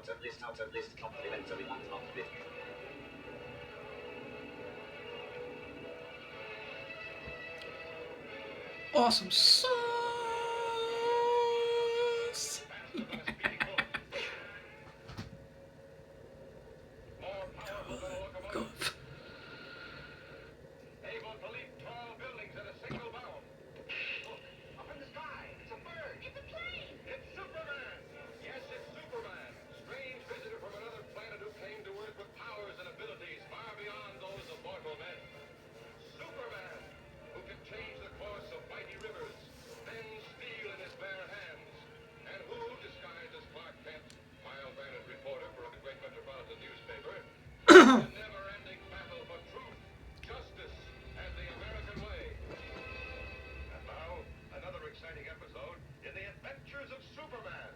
Out of list, complimentary and monthly. Awesome sauce. Go. Able to leap tall buildings in a single bound. Look, up in the sky, it's a bird. It's a plane. It's Superman. Yes, it's Superman. Strange visitor from another planet who came to Earth with powers and abilities far beyond those of mortal men. Superman, who can change the course of mighty rivers, bend steel in his bare hands, and who, disguised as Clark Kent, mild-mannered reporter for a great metropolitan newspaper, a never-ending battle for truth, justice, and the American way. And now, another exciting episode in the adventures of Superman.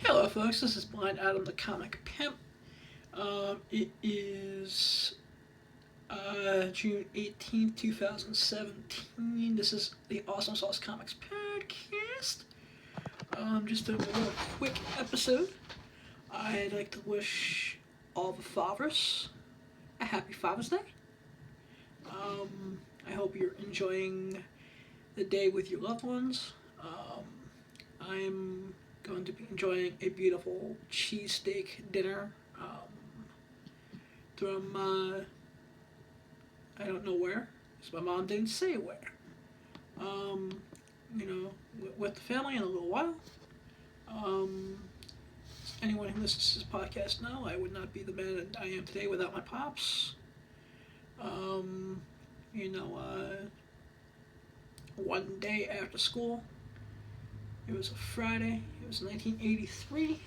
Hello folks, this is Blind Adam the Comic Pimp. It is June 18th, 2017. This is the Awesome Sauce Comics podcast. Just a little quick episode. I'd like to wish all the fathers a happy Father's Day. I hope you're enjoying the day with your loved ones. I'm going to be enjoying a beautiful cheesesteak dinner from I don't know where, because my mom didn't say where. With the family in a little while. Anyone who listens to this podcast know I would not be the man that I am today without my pops. One day after school, it was a Friday, it was 1983,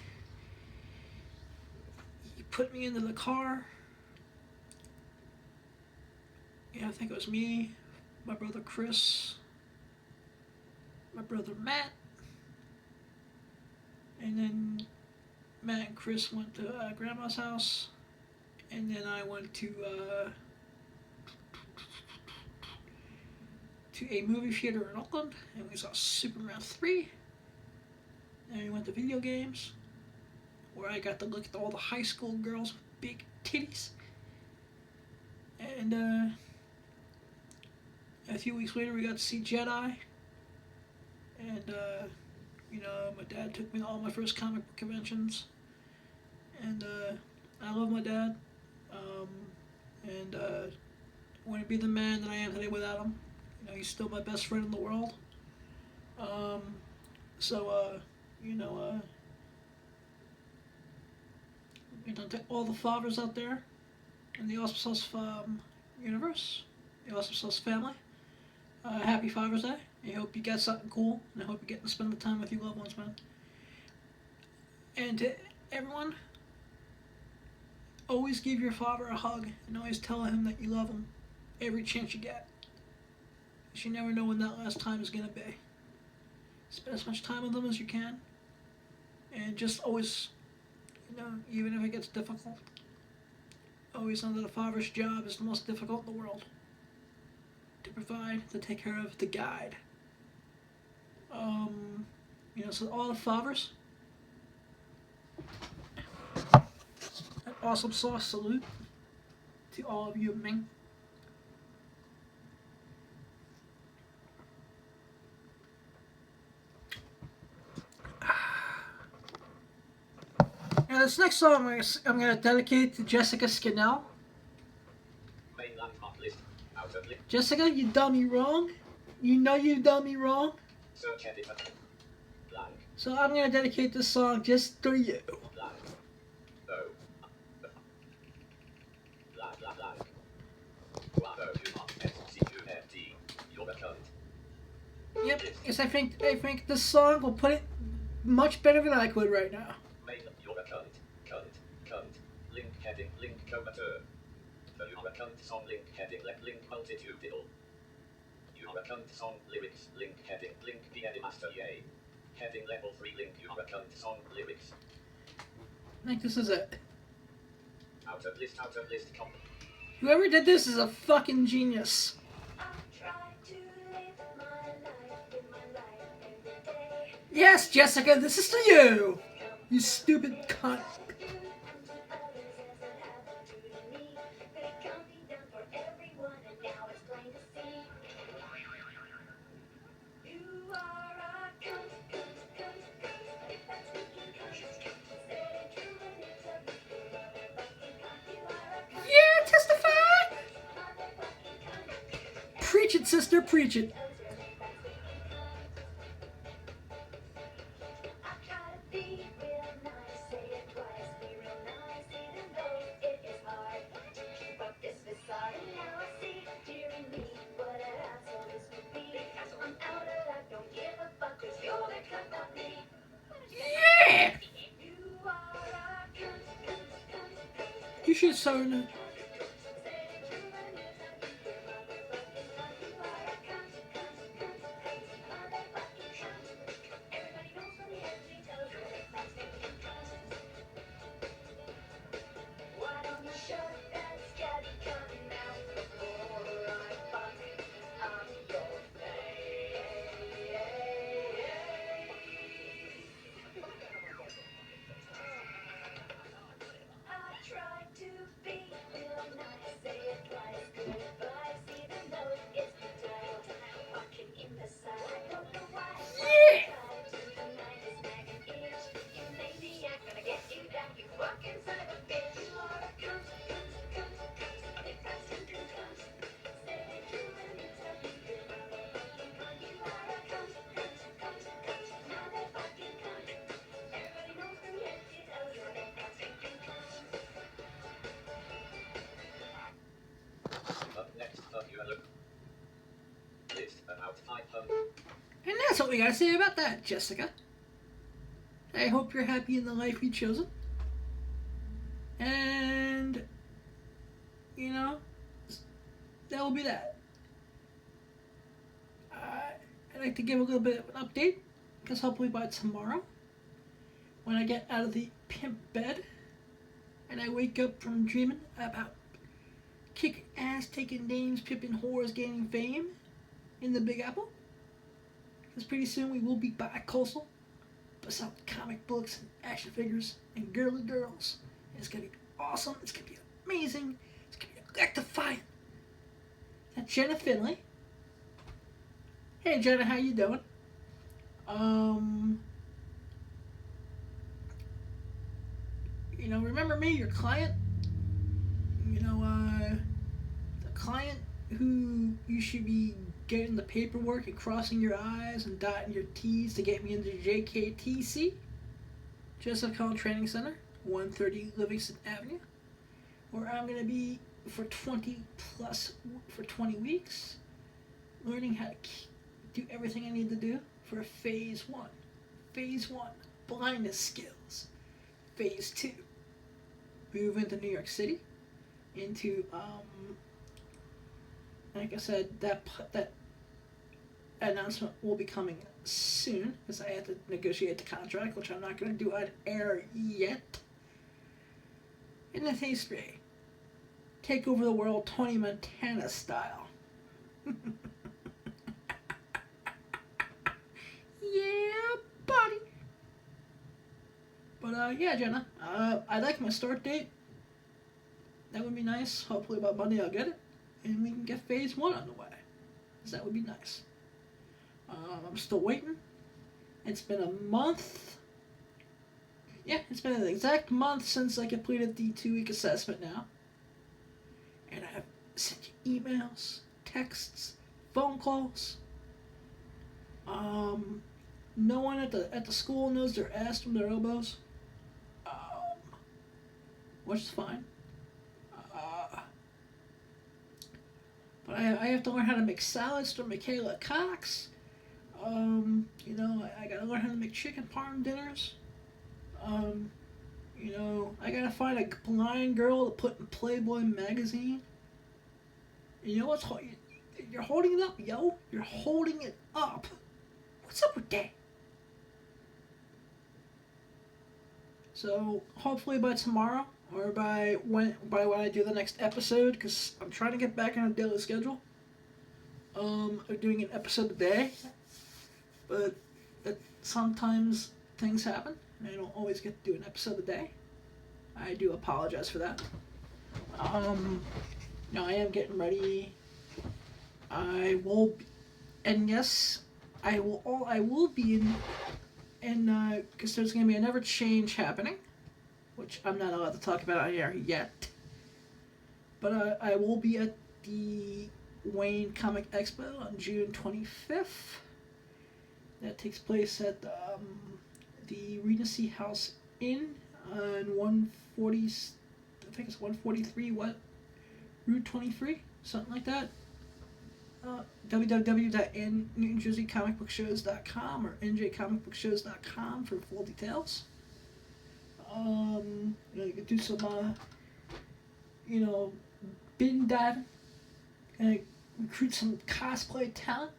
he put me into the car. I think it was me, my brother Chris, my brother Matt, and then Matt and Chris went to Grandma's house, and then I went to a movie theater in Oakland, and we saw Superman 3, and we went to video games, where I got to look at all the high school girls with big titties, and a few weeks later we got to see Jedi, and my dad took me to all my first comic book conventions, and I love my dad, and I wouldn't be the man that I am today without him. He's still my best friend in the world. To all the fathers out there in the Awesome Sauce universe, the Awesome Sauce family, happy Father's Day. I hope you got something cool, and I hope you're getting to spend the time with your loved ones, man. And to everyone, always give your father a hug, and always tell him that you love him every chance you get. Because you never know when that last time is going to be. Spend as much time with them as you can, and just always, even if it gets difficult, always know that a father's job is the most difficult in the world. To provide, to take care of, to guide. So all the fathers, an awesome sauce salute to all of you men. Now this next song I'm going to dedicate to Jessica Scannell. Mainland month list. Out of list. Jessica, you done me wrong. You know you done me wrong. Search editor. Blank. So I'm going to dedicate this song just to you. Blank. No. Blank, blank, blank. S-C-U-F-T. You're a cunt. Yep, because I think this song will put it much better than I could right now. You're a cunt. Cunt. Link heading, link comateur. The You're a cunt song link heading, link multitudinal. You're a cunt song lyrics, link heading, link piano master yay. Heading level 3 link You're a cunt song lyrics. I think this is it. Out of list, comp. Whoever did this is a fucking genius. I'm trying to live my life with my Yes, Jessica, this is to you. You stupid cunt. Yeah, testify. Preach it, sister, preach it. Yeah. You should start it. Up next, fuck you and look. List about 500. And that's what we gotta say about that, Jessica. I hope you're happy in the life you've chosen. And, you know, that will be that. I'd like to give a little bit of an update, because hopefully by tomorrow, when I get out of the pimp bed, and I wake up from dreaming about kicking ass, taking names, pimping whores, gaining fame in the Big Apple, because pretty soon we will be back coastal, bust out comic books and action figures and girly girls. And it's gonna be awesome. It's gonna be amazing. It's gonna be electrifying. That's Jenna Finley. Hey Jenna, how you doing? You know, remember me, your client? You know, the client who you should be getting the paperwork and crossing your I's and dotting your T's to get me into J.K.T.C. Joseph Collin Training Center, 130 Livingston Avenue, where I'm going to be for 20 weeks, learning how to do everything I need to do for phase 1. Phase 1, blindness skills. Phase 2, move into New York City, into, like I said, that announcement will be coming soon, because I have to negotiate the contract, which I'm not going to do on air yet. In the phase 3, take over the world Tony Montana style. Yeah, buddy. But yeah, Jenna, I like my start date. That would be nice. Hopefully by Monday I'll get it, and we can get phase 1 on the way. Cause that would be nice. I'm still waiting. It's been a month. Yeah, it's been an exact month since I completed the 2-week assessment now. And I've sent you emails, texts, phone calls. No one at the school knows their ass from their elbows. Which is fine. But I have to learn how to make salads for Michaela Cox. You know, I gotta learn how to make chicken parm dinners. You know, I gotta find a blind girl to put in Playboy magazine. And you know what's you're holding it up, yo. You're holding it up. What's up with that? So hopefully by tomorrow, or by when I do the next episode, because I'm trying to get back on a daily schedule. I'm doing an episode a day, but that sometimes things happen, and I don't always get to do an episode a day. I do apologize for that. Now I am getting ready. I will, and yes, I will be in, because there's going to be another change happening, which I'm not allowed to talk about on air yet. But I will be at the Wayne Comic Expo on June 25th. That takes place at the Regency House Inn on 140, I think it's 143 Route 23, something like that. www.newjerseycomicbookshows.com or njcomicbookshows.com for full details. You can do some, bin diving, and recruit some cosplay talent.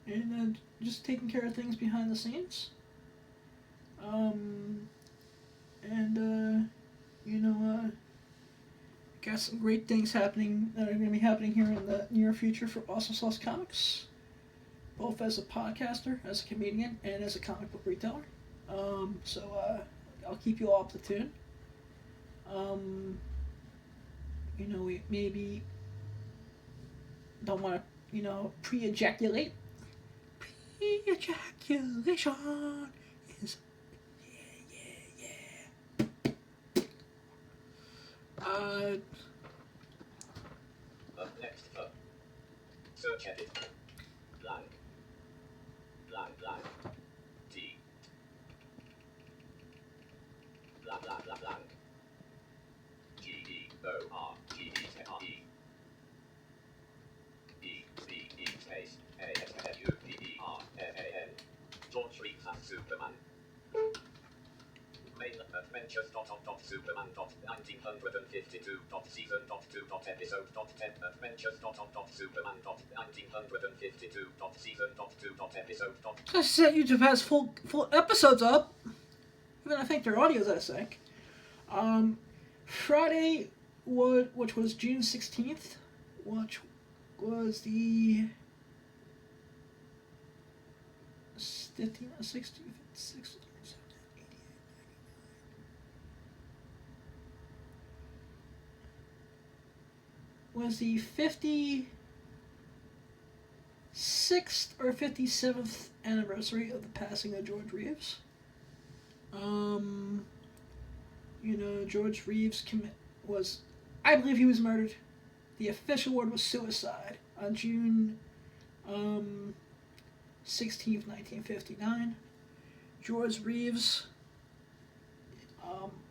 And just taking care of things behind the scenes. Got some great things happening that are going to be happening here in the near future for Awesome Sauce Comics, both as a podcaster, as a comedian, and as a comic book retailer. I'll keep you all up to tune. We maybe don't want to, pre-ejaculate. Pre-ejaculation is Up next, search edit. Blank. Blank, blank. T. Blank, blank, blank, blank. GDORGETRE. E space ASFUPERMAN. George Reeves as Superman. Main adventures.season.2.season.2.episode.1952.season.2.episode. I said YouTube has full episodes up. Even I think their audio's out of sync. Friday, which was June 16th, which was the 15th, 16th, 16th. Was the 56th or 57th anniversary of the passing of George Reeves. George Reeves I believe he was murdered. The official word was suicide on June 16th, 1959. George Reeves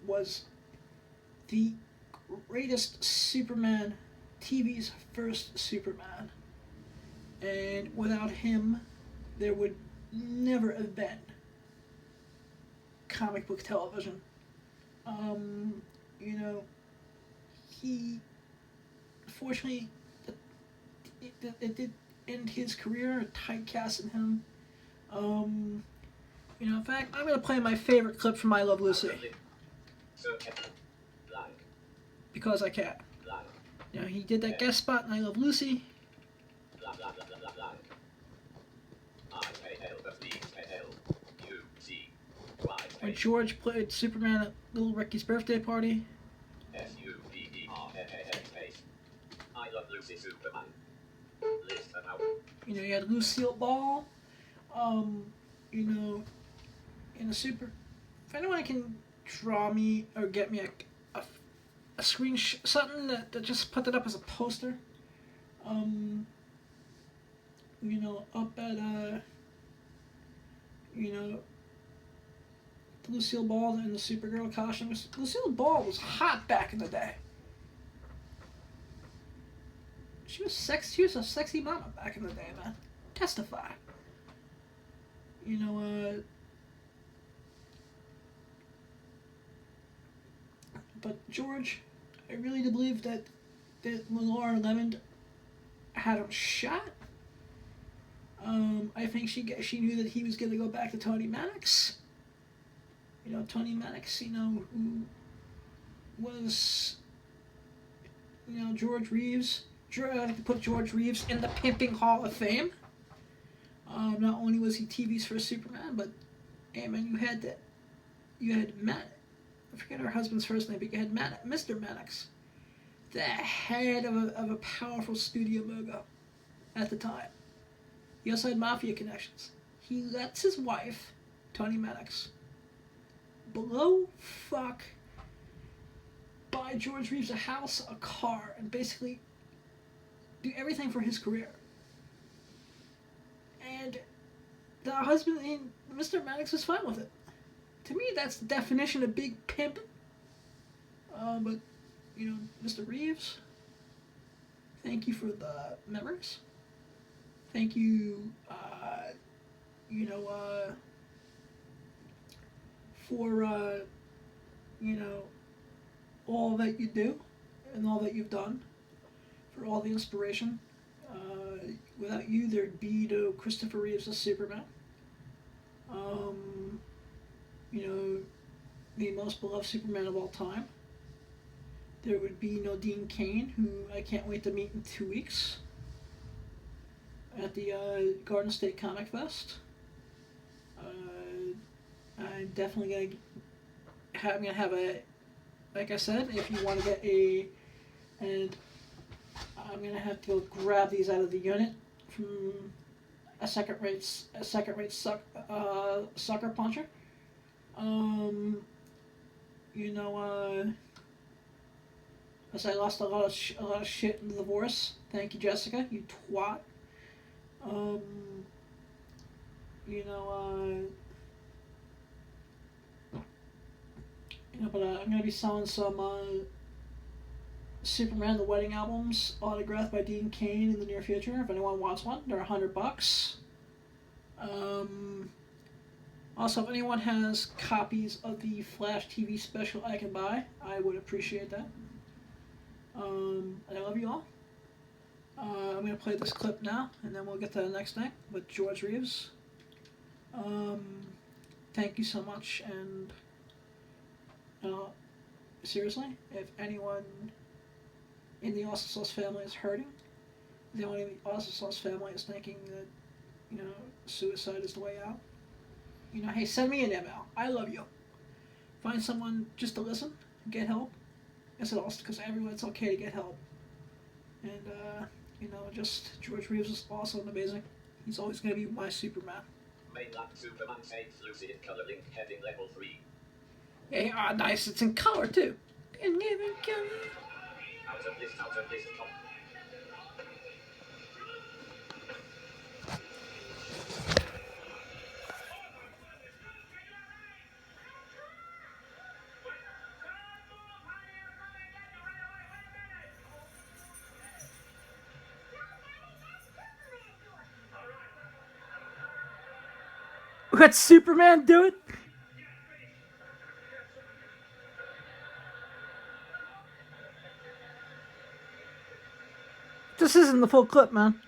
was the greatest Superman, TV's first Superman. And without him, there would never have been comic book television. He, fortunately, it did end his career, typecasting him. In fact, I'm going to play my favorite clip from I Love Lucy. Because I can. He did that guest spot in I Love Lucy. When George played Superman at Little Ricky's birthday party. I Love Lucy Superman. You had Lucille Ball. In a super. If anyone can draw me or get me a screenshot, something that just put that up as a poster. Up at Lucille Ball in the Supergirl costume. Lucille Ball was hot back in the day. She was a sexy mama back in the day, man. Testify. But George, I really do believe that Lenore Lemon had him shot. I think she knew that he was going to go back to Tony Mannix. Tony Mannix, who was, George Reeves. I like to put George Reeves in the Pimping Hall of Fame. Not only was he TV's first Superman, but hey man, you had Matt. I forget her husband's first name, but you had Mr. Maddox, the head of a powerful studio mogo at the time. He also had mafia connections. He lets his wife, Tony Maddox, blow fuck buy George Reeves a house, a car, and basically do everything for his career. And the husband, Mr. Maddox, was fine with it. To me, that's the definition of big pimp. But, Mr. Reeves, thank you for the memories. Thank you, for, all that you do and all that you've done, for all the inspiration. Without you, there'd be no Christopher Reeves as Superman. The most beloved Superman of all time. There would be no Dean Cain, who I can't wait to meet in 2 weeks at the Garden State Comic Fest. I'm definitely gonna have a, like I said, if you want to get and I'm gonna have to go grab these out of the unit from a second rate sucker puncher. As I lost a lot of shit in the divorce. Thank you, Jessica. You twat. But I'm gonna be selling some Superman the Wedding albums autographed by Dean Cain in the near future. If anyone wants one, they're $100. Also, if anyone has copies of the Flash TV special I can buy, I would appreciate that. And I love you all. I'm going to play this clip now, and then we'll get to the next thing with George Reeves. Thank you so much, and seriously, if anyone in the Awesome Sauce family is hurting, the only Awesome Sauce family is thinking that, suicide is the way out, hey, send me an email. I love you. Find someone just to listen, get help. I said also because everyone, it's okay to get help. And, just George Reeves is awesome and amazing. He's always going to be my Superman. Mainland Superman saves Lucy in color link heading level 3. Yeah, nice. It's in color, too. And never come. Out of list, com. Let Superman do it? This isn't the full clip, man.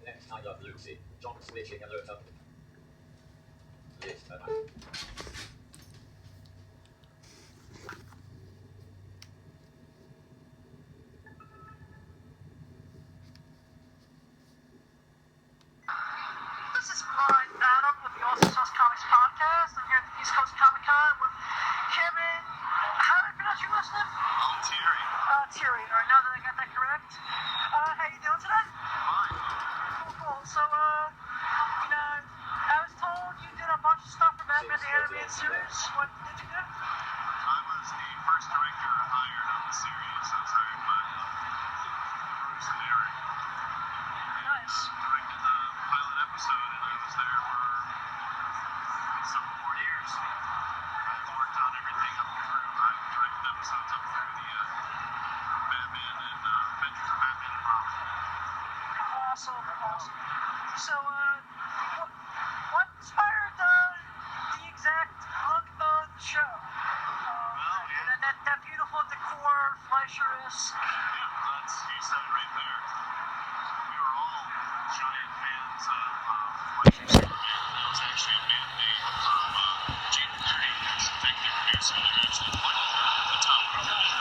Next, I love Lucy. John switching alert up. List about. This is Adam with the Awesome Sauce Comics podcast. I'm here at the East Coast Comic Con with Kevin. How do I pronounce your last name? Thierry. Thierry. All right, now that I got that correct. How you doing today? Fine. Cool. So, I was told you did a bunch of stuff for Batman the Animated directed the pilot episode, and I was there for several more years. I've worked on everything up through, I've directed episodes up through the Batman and Adventures of Batman and Robin. Awesome. So, what inspired the exact look of the show? That beautiful decor, Fleischer-esque. Yeah, you said it right there. We were all giant fans of Fleischer Superman. That was actually a man name from Gene Green, executive producer, and actually appointed the Tom Cruise.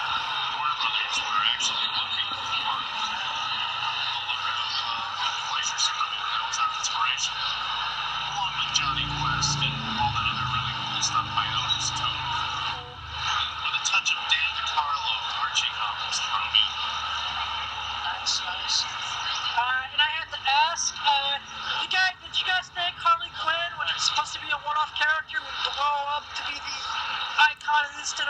Warner Brothers were actually looking for the look of Fleischer Superman. That was our inspiration. Along with Johnny Quest and all that other really cool stuff by Alex Toad. With a touch of Dan DeCarlo, Archie comics thrown in. Nice. And I had to ask, did you guys think Harley Quinn, which was supposed to be a one-off character, would grow up to be the icon it is today? I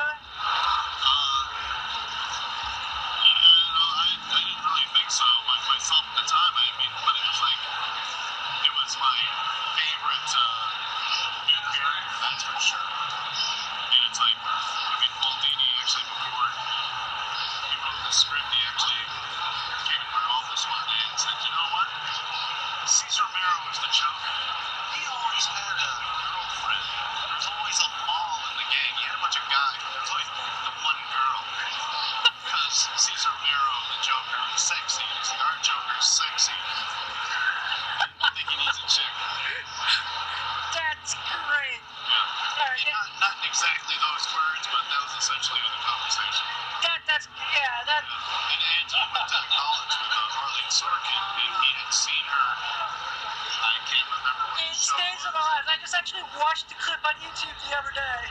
didn't really think so myself at the time. But it was my favorite new character, that's for sure. And it's Paul Dini actually, before he wrote the script, he actually came in my office one day and said, you know what? Cesar Romero is the Joker. He always had a girlfriend. There's always a mall in the gang. He had a bunch of guys, but there's always the one girl. Because Cesar Romero, the Joker, is sexy. He's like, our Joker is sexy. I think he needs a chick. That's great. Yeah. Not exactly those words, but that was essentially the conversation. And Angie went to college with Arlene Sorkin, and he had seen her. I can't remember what It stays alive. I just actually watched the clip on YouTube the other day.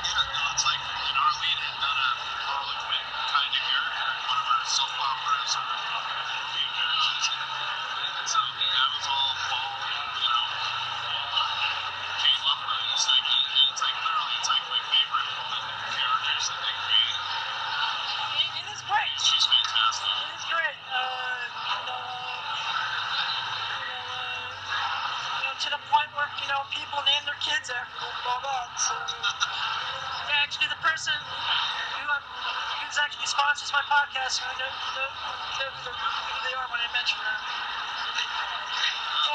Yeah, no, it's like, Arlene had done a Harlequin kind of character in one of her soap operas or movie appearances. And so that was all Paul, came up with. It's literally, my favorite characters that they create. It is great. She's fantastic. It is great. To the point where, people name their kids after them and all that. So, actually, the person who's actually sponsors my podcast, who they are when I mention that.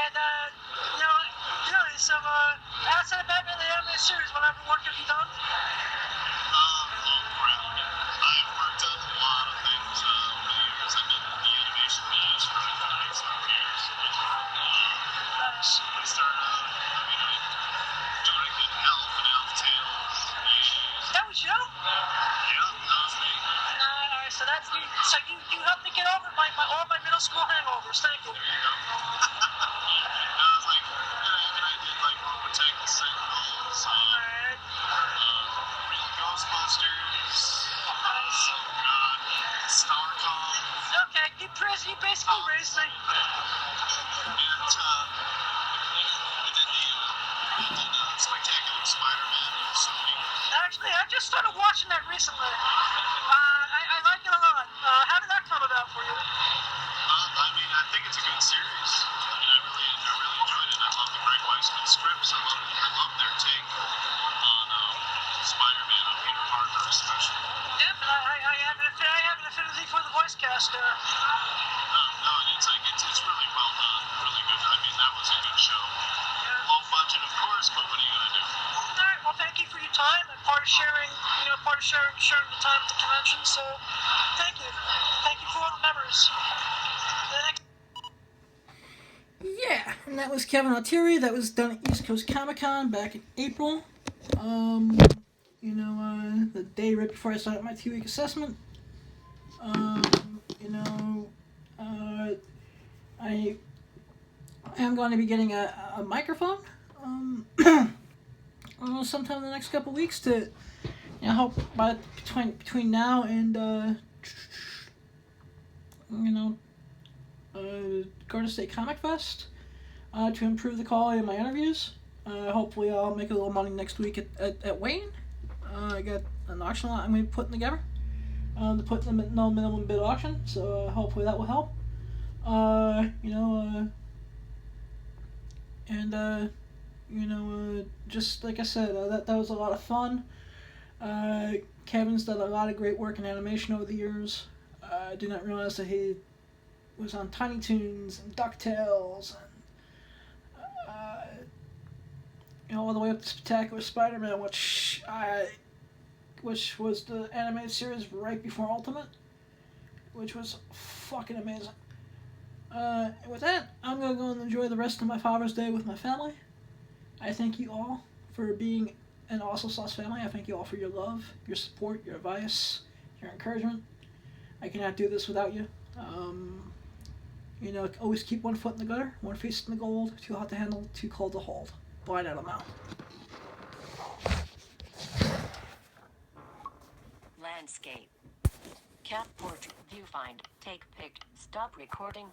And, really, so, outside of Batman the Animated Series, whatever work have you done? I've worked on a lot of things over the years. I've been the animation manager for 30-some years. I started I directed Elf and Elf Tales. That was you? Yeah, that was me. Alright, so that's me. So you helped me get over all my middle school hangovers. Thank you. There you go. I was and I did Robotech the Sentinels, Real Ghostbusters, Nice. oh god, Starcom. Okay, you basically raised me. And I did Spectacular Spider-Man with Sony. Actually, I just started watching that recently. I like it a lot. How did that come about for you? I think it's a good series. I really enjoyed it. I love the Greg Weisman scripts. I love their take on Spider-Man, on Peter Parker especially. Yeah, but I have an affinity for the voice cast there. No, it's really well done, really good. That was a good show. Yeah. Low budget, of course, but what are you gonna do? Alright, well, thank you for your time and part of sharing the time at the convention. So, thank you. Thank you for all the memories. Yeah, and that was Kevin Altieri. That was done at East Coast Comic Con back in April. The day right before I started my 2-week assessment. I am going to be getting a microphone sometime in the next couple weeks to help between now and Garden State Comic Fest to improve the quality of my interviews. Hopefully I'll make a little money next week at Wayne. I got an auction lot I'm going to be putting together to put them at no minimum bid auction, so hopefully that will help. Just like I said, that was a lot of fun. Kevin's done a lot of great work in animation over the years. I did not realize that he was on Tiny Toons and DuckTales and all the way up to Spectacular Spider-Man, which was the animated series right before Ultimate, which was fucking amazing. With that, I'm gonna go and enjoy the rest of my Father's Day with my family. I thank you all for being an Awesome Sauce family. I thank you all for your love, your support, your advice, your encouragement. I cannot do this without you. Always keep one foot in the gutter, one face in the gold, too hot to handle, too cold to hold. Blind out of mouth. Landscape. Cat portrait. Viewfind. Take pic. Stop recording.